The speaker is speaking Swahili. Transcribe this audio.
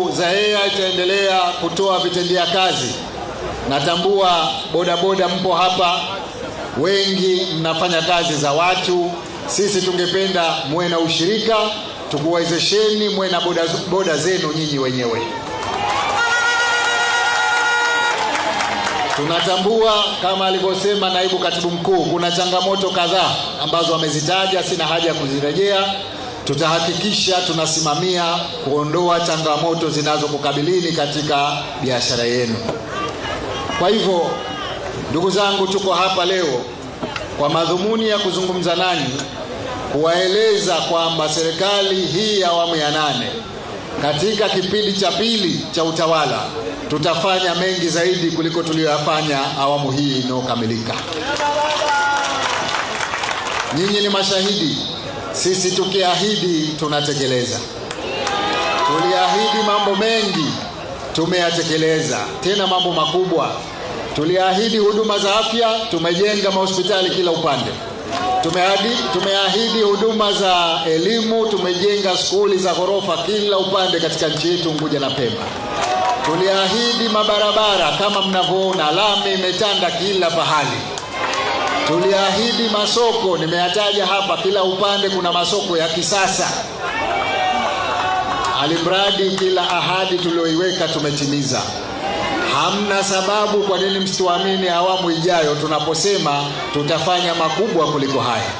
ZAEA itaendelea kutoa vitendea kazi. Natambua bodaboda mpo hapa, wengi mnafanya kazi za watu. Sisi tungependa muwe na ushirika, tukuwezesheni muwe na boda zenu nyinyi wenyewe. Tunatambua kama alivyosema naibu katibu mkuu, kuna changamoto kadhaa ambazo amezitaja, sina haja ya kuzirejea. Tutahakikisha tunasimamia kuondoa changamoto zinazokukabilini katika biashara yenu. Kwa hivyo, ndugu zangu, tuko hapa leo kwa madhumuni ya kuzungumza nanyi, kuwaeleza kwamba serikali hii ya awamu ya 8 katika kipindi cha pili cha utawala tutafanya mengi zaidi kuliko tuliyoyafanya awamu hii inayokamilika. Nyinyi ni mashahidi. Sisi tukiahidi tunatekeleza. Tuliahidi mambo mengi, tumeyatekeleza, tena mambo makubwa. Tuliahidi huduma za afya, tumejenga mahospitali kila upande. Tumeahidi huduma za elimu, tumejenga skuli za ghorofa kila upande katika nchi yetu Unguja na Pemba. Tuliahidi mabarabara, kama mnavyoona lami imetanda kila pahali. Tuliahidi masoko, nimeyataja hapa, kila upande kuna masoko ya kisasa. Alimradi kila ahadi tulioiweka tumetimiza. Hamna sababu kwa nini msituamini awamu ijayo tunaposema tutafanya makubwa kuliko haya.